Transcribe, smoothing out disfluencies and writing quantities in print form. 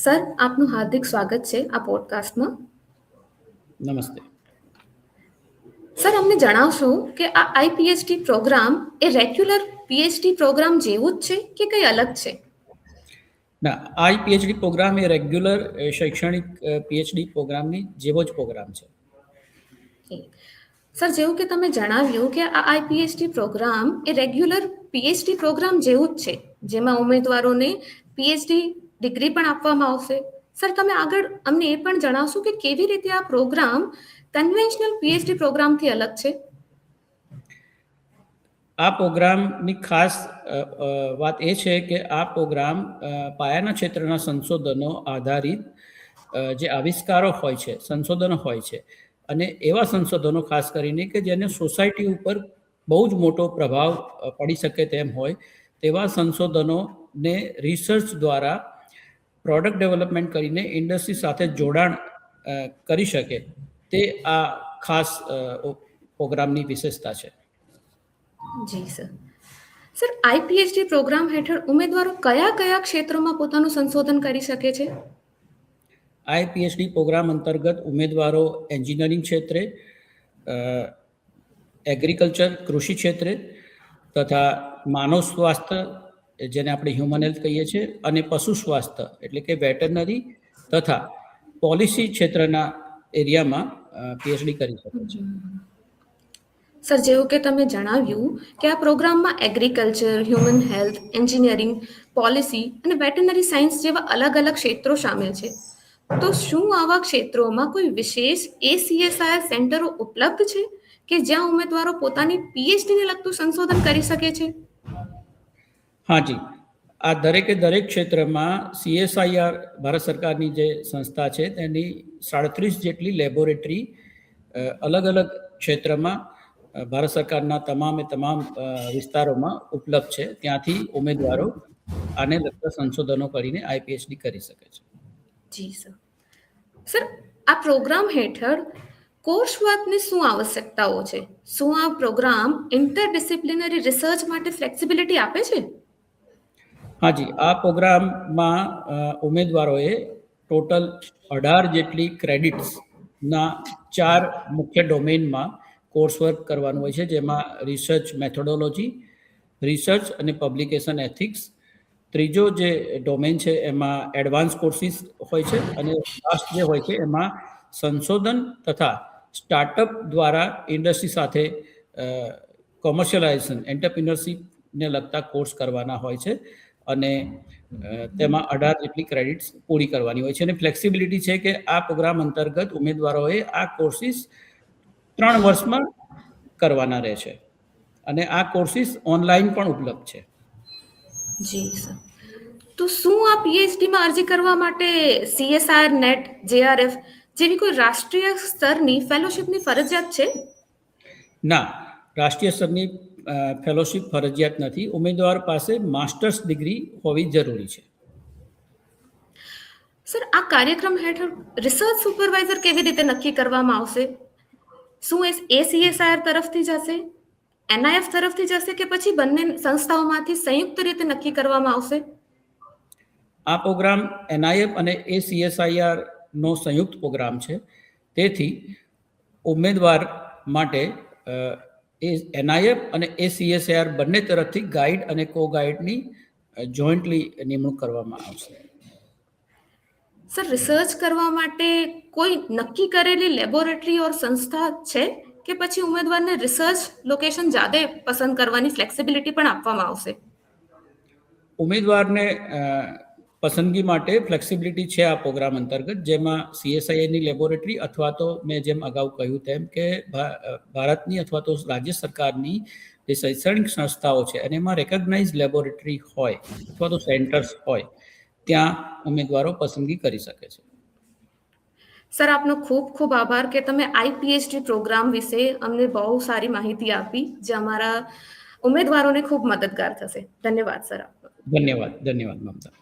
Sir, આપનું હાર્દિક સ્વાગત છે આ પોડકાસ્ટમાં. નમસ્તે. સર, અમને જણાવશો કે આ આઈપીએચડી પ્રોગ્રામ એ રેગ્યુલર પીએચડી પ્રોગ્રામ જેવું જ છે કે કંઈ અલગ છે? ના, આ પીએચડી પ્રોગ્રામ એ રેગ્યુલર શૈક્ષણિક પીએચડી પ્રોગ્રામની જેવો જ પ્રોગ્રામ છે. સર, જેવું કે તમે જણાવ્યું કે આ આઈપીએચડી પ્રોગ્રામ એ રેગ્યુલર પીએચડી પ્રોગ્રામ જેવું જ છે, જેમાં ઉમેદવારોને પીએચડી ડિગ્રી પણ આપવામાં આવશે. સર, તમે આગળ અમને એ પણ જણાવશો કે કેવી રીતે આ પ્રોગ્રામ કન્વેન્શનલ પીએચડી પ્રોગ્રામથી અલગ છે? આ પ્રોગ્રામની ખાસ વાત એ છે કે આ પ્રોગ્રામ પાયાના ક્ષેત્રના સંશોધનો આધારિત જે આવિષ્કારો હોય છે, સંશોધનો હોય છે, અને એવા સંશોધનો ખાસ કરીને કે જેને સોસાયટી ઉપર બહુ જ મોટો પ્રભાવ પડી શકે તેમ હોય તેવા સંશોધનોને રિસર્ચ દ્વારા પ્રોડક્ટ ડેવલપમેન્ટ કરીને ઇન્ડસ્ટ્રી સાથે જોડાણ કરી શકે તે આ ખાસ પ્રોગ્રામની વિશેષતા છે. જી સર. સર, આઈપીએચડી પ્રોગ્રામ હેઠળ ઉમેદવારો કયા કયા ક્ષેત્રોમાં પોતાનું સંશોધન કરી શકે છે? આઈપીએચડી પ્રોગ્રામ અંતર્ગત ઉમેદવારો એન્જિનિયરિંગ ક્ષેત્રે, એગ્રીકલ્ચર કૃષિ ક્ષેત્રે તથા માનવ સ્વાસ્થ્ય જેને આપણે હ્યુમન હેલ્થ કહીએ છીએ અને પશુ સ્વાસ્થ્ય એટલે કે વેટરનરી તથા પોલિસી ક્ષેત્રના એરિયામાં પીએચડી કરી શકે છે. સર, જેવું કે તમે જણાવ્યું કે આ પ્રોગ્રામમાં agriculture, human health, engineering, policy અને વેટરનરી સાયન્સ જેવા અલગ અલગ ક્ષેત્રો સામેલ છે. તો શું આવા ક્ષેત્રોમાં કોઈ વિશેષ એસીએસઆઈઆર સેન્ટરો ઉપલબ્ધ છે કે જ્યાં ઉમેદવારો પોતાની પીએચડીને લગતું સંશોધન કરી શકે છે? હાજી, આ દરેકે દરેક ક્ષેત્રમાં સીએસઆઈઆર ભારત સરકારની જે સંસ્થા છે તેની 37 જેટલી લેબોરેટરી અલગ અલગ ક્ષેત્રમાં ભારત સરકારના તમામ વિસ્તારોમાં ઉપલબ્ધ છે. ત્યાંથી ઉમેદવારો આને લગતા સંશોધનો કરીને આઈપીએચડી કરી શકે છે. જી સર. સર, આ પ્રોગ્રામ હેઠળ કોર્સ વર્કની શું આવશ્યકતાઓ છે? શું આ પ્રોગ્રામ ઇન્ટરડિસિપ્લિનરી રિસર્ચ માટે ફ્લેક્સિબિલિટી આપે છે? હાજી, આ પ્રોગ્રામમાં ઉમેદવારોએ ટોટલ 18 જેટલી ક્રેડિટ્સના 4 મુખ્ય ડોમેનમાં કોર્સ વર્ક કરવાનું હોય છે, જેમાં રિસર્ચ મેથોડોલોજી, રિસર્ચ અને પબ્લિકેશન એથિક્સ. ત્રીજો જે ડોમેન છે એમાં એડવાન્સ કોર્સિસ હોય છે અને લાસ્ટ જે હોય છે એમાં સંશોધન તથા સ્ટાર્ટઅપ દ્વારા ઇન્ડસ્ટ્રી સાથે કોમર્શિયલાઇઝેશન એન્ટરપ્રિન્યોરશિપને લગતા કોર્સ કરવાના હોય છે અને તેમાં 18 જેટલી ક્રેડિટ્સ પૂરી કરવાની હોય છે. અને ફ્લેક્સિબિલિટી છે કે આ પ્રોગ્રામ અંતર્ગત ઉમેદવારોએ આ કોર્સિસ 3 વર્ષમાં કરવાના રહે છે અને આ કોર્સિસ ઓનલાઈન પણ ઉપલબ્ધ છે. જી સર. તો શું આ પીએચડીમાં અરજી કરવા માટે સીએસઆર, નેટ, જેઆરએફ જેવી કોઈ રાષ્ટ્રીય સ્તરની ફેલોશિપની ફરજિયાત છે? ના, રાષ્ટ્રીય સ્તરની ફેલોશિપ ફરજિયાત નથી. ઉમેદવાર પાસે માસ્ટર્સ ડિગ્રી હોવી જરૂરી છે. સર, આ કાર્યક્રમ હેઠળ રિસર્ચ સુપરવાઇઝર કેવી રીતે નક્કી કરવામાં આવશે? શું એ સીએસઆર તરફથી જશે, એનઆઈએફ તરફથી જશે કે પછી બંને સંસ્થાઓમાંથી સંયુક્ત રીતે નક્કી કરવામાં આવશે? આ પ્રોગ્રામ એનઆઈએફ અને એસીએસઆઈઆર નો સંયુક્ત પ્રોગ્રામ છે. તેથી ઉમેદવાર માટે એનઆઈએફ અને એસીએસઆઈઆર બંને તરફથી ગાઈડ અને કો ગાઈડની જોઈન્ટલી નિમણૂક કરવામાં આવશે. સર, રિસર્ચ કરવા માટે કોઈ નક્કી કરેલી લેબોરેટરી ઓર સંસ્થા છે કે પછી ઉમેદવારને રિસર્ચ લોકેશન જાતે પસંદ કરવાની ફ્લેક્સિબિલિટી પણ આપવામાં આવશે? ઉમેદવારને પસંદગી માટે ફ્લેક્સિબિલિટી છે આ પ્રોગ્રામ અંતર્ગત, જેમાં સીએસઆઈની લેબોરેટરી અથવા તો મેં જેમ અગાઉ કહ્યું તેમ કે ભારતની અથવા તો રાજ્ય સરકારની જે શૈક્ષણિક સંસ્થાઓ છે અને એમાં રેકગ્નાઇઝ લેબોરેટરી હોય અથવા તો સેન્ટર્સ હોય ત્યાં ઉમેદવારો પસંદગી કરી શકે છે. સર, આપનો ખૂબ ખૂબ આભાર કે તમે આઈપીએચડી પ્રોગ્રામ વિશે અમને બહુ સારી માહિતી આપી, જે અમારા ઉમેદવારોને ખૂબ મદદગાર થશે. ધન્યવાદ સર. ધન્યવાદ મમતા.